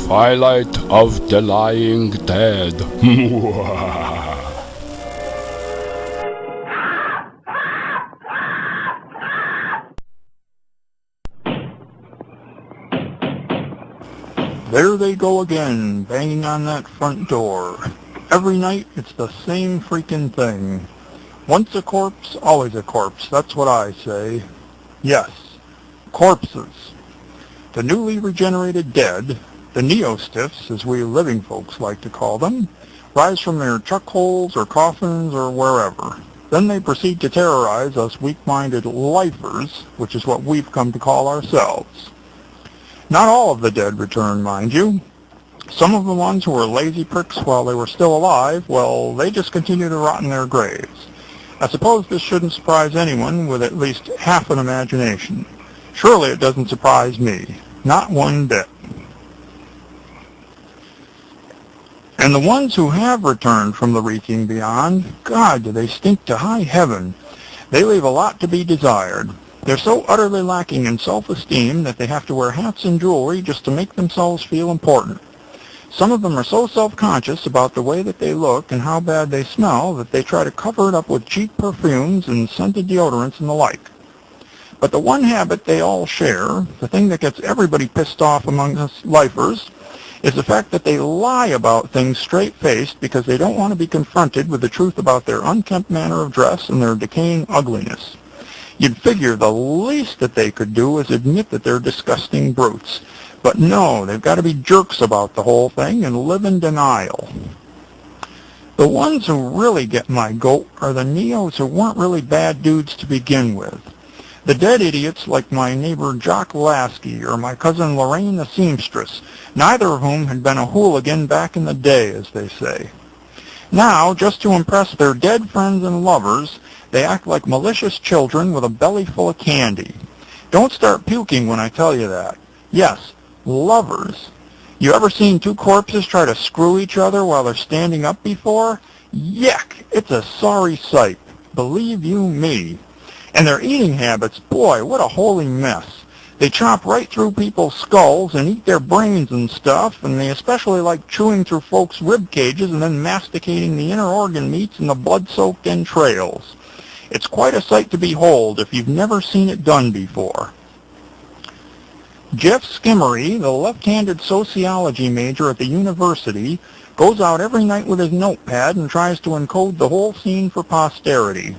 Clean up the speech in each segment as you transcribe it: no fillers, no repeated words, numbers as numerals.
Twilight of the Lying Dead. There they go again, banging on that front door. Every night, it's the same freaking thing. Once a corpse, always a corpse. That's what I say. Yes, corpses. The newly regenerated dead, the neo-stiffs, as we living folks like to call them, rise from their chuck holes or coffins or wherever. Then they proceed to terrorize us weak-minded lifers, which is what we've come to call ourselves. Not all of the dead return, mind you. Some of the ones who were lazy pricks while they were still alive, well, they just continue to rot in their graves. I suppose this shouldn't surprise anyone with at least half an imagination. Surely it doesn't surprise me. Not one bit. And the ones who have returned from the reeking beyond, God, do they stink to high heaven. They leave a lot to be desired. They're so utterly lacking in self-esteem that they have to wear hats and jewelry just to make themselves feel important. Some of them are so self-conscious about the way that they look and how bad they smell that they try to cover it up with cheap perfumes and scented deodorants and the like. But the one habit they all share, the thing that gets everybody pissed off among us lifers, is the fact that they lie about things straight-faced because they don't want to be confronted with the truth about their unkempt manner of dress and their decaying ugliness. You'd figure the least that they could do is admit that they're disgusting brutes. But no, they've got to be jerks about the whole thing and live in denial. The ones who really get my goat are the neos who weren't really bad dudes to begin with. The dead idiots like my neighbor Jock Lasky or my cousin Lorraine the seamstress, neither of whom had been a hooligan back in the day, as they say. Now, just to impress their dead friends and lovers, they act like malicious children with a belly full of candy. Don't start puking when I tell you that. Yes, lovers. You ever seen two corpses try to screw each other while they're standing up before? Yuck! It's a sorry sight. Believe you me. And their eating habits, boy, what a holy mess. They chop right through people's skulls and eat their brains and stuff, and they especially like chewing through folks' rib cages and then masticating the inner organ meats and the blood-soaked entrails. It's quite a sight to behold if you've never seen it done before. Jeff Skimmery, the left-handed sociology major at the university, goes out every night with his notepad and tries to encode the whole scene for posterity.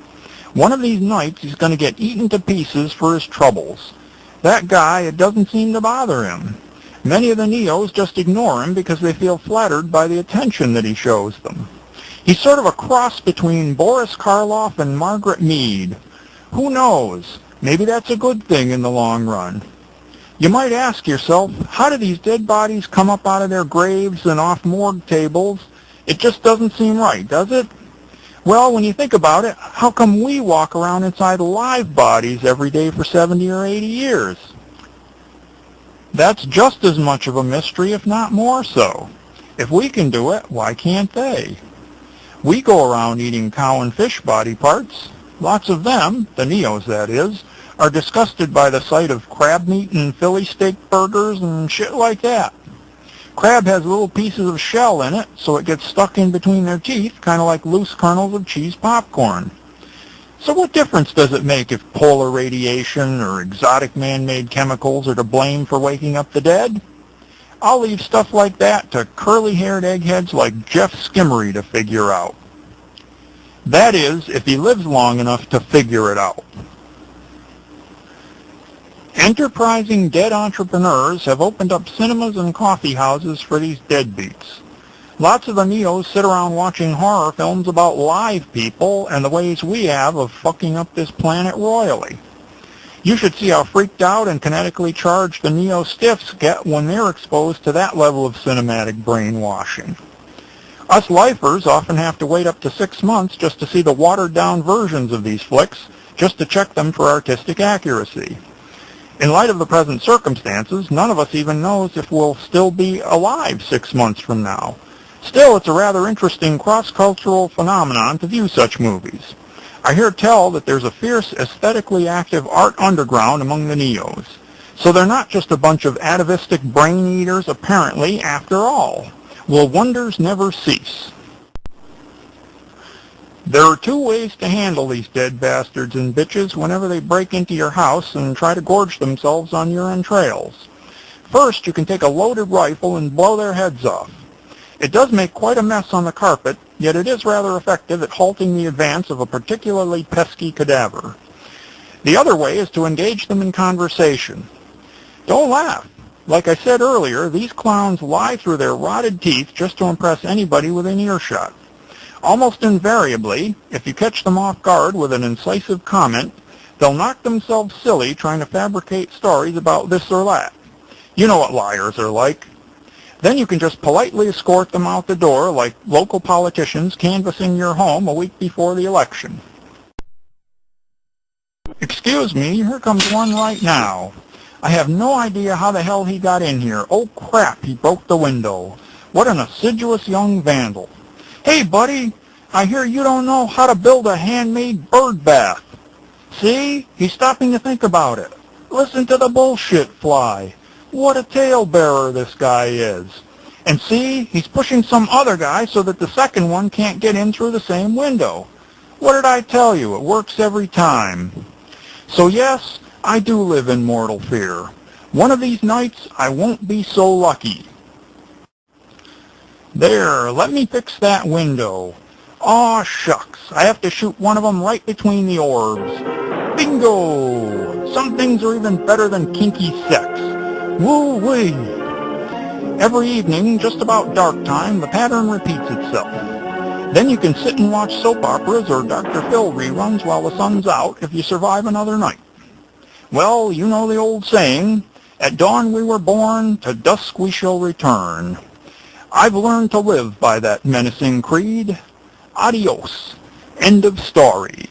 One of these nights he's going to get eaten to pieces for his troubles. That guy, it doesn't seem to bother him. Many of the neos just ignore him because they feel flattered by the attention that he shows them. He's sort of a cross between Boris Karloff and Margaret Mead. Who knows? Maybe that's a good thing in the long run. You might ask yourself, how do these dead bodies come up out of their graves and off morgue tables? It just doesn't seem right, does it? Well, when you think about it, how come we walk around inside live bodies every day for 70 or 80 years? That's just as much of a mystery, if not more so. If we can do it, why can't they? We go around eating cow and fish body parts. Lots of them, the neos that is, are disgusted by the sight of crab meat and Philly steak burgers and shit like that. Crab has little pieces of shell in it, so it gets stuck in between their teeth, kind of like loose kernels of cheese popcorn. So what difference does it make if polar radiation or exotic man-made chemicals are to blame for waking up the dead? I'll leave stuff like that to curly-haired eggheads like Jeff Skimmery to figure out. That is, if he lives long enough to figure it out. Enterprising dead entrepreneurs have opened up cinemas and coffee houses for these deadbeats. Lots of the neos sit around watching horror films about live people and the ways we have of fucking up this planet royally. You should see how freaked out and kinetically charged the neo-stiffs get when they're exposed to that level of cinematic brainwashing. Us lifers often have to wait up to 6 months just to see the watered-down versions of these flicks, just to check them for artistic accuracy. In light of the present circumstances, none of us even knows if we'll still be alive 6 months from now. Still, it's a rather interesting cross-cultural phenomenon to view such movies. I hear tell that there's a fierce, aesthetically active art underground among the neos. So they're not just a bunch of atavistic brain eaters, apparently, after all. Will wonders never cease? There are 2 ways to handle these dead bastards and bitches whenever they break into your house and try to gorge themselves on your entrails. First, you can take a loaded rifle and blow their heads off. It does make quite a mess on the carpet, yet it is rather effective at halting the advance of a particularly pesky cadaver. The other way is to engage them in conversation. Don't laugh. Like I said earlier, these clowns lie through their rotted teeth just to impress anybody within earshot. Almost invariably, if you catch them off guard with an incisive comment, they'll knock themselves silly trying to fabricate stories about this or that. You know what liars are like. Then you can just politely escort them out the door like local politicians canvassing your home a week before the election. Excuse me, here comes one right now. I have no idea how the hell he got in here. Oh crap, he broke the window. What an assiduous young vandal. Hey buddy, I hear you don't know how to build a handmade bird bath. See? He's stopping to think about it. Listen to the bullshit fly. What a talebearer this guy is. And see, he's pushing some other guy so that the second one can't get in through the same window. What did I tell you? It works every time. So yes, I do live in mortal fear. One of these nights, I won't be so lucky. There, let me fix that window. Aw, shucks, I have to shoot one of them right between the orbs. Bingo! Some things are even better than kinky sex. Woo-wee! Every evening, just about dark time, the pattern repeats itself. Then you can sit and watch soap operas or Dr. Phil reruns while the sun's out if you survive another night. Well, you know the old saying, at dawn we were born, to dusk we shall return. I've learned to live by that menacing creed. Adios. End of story.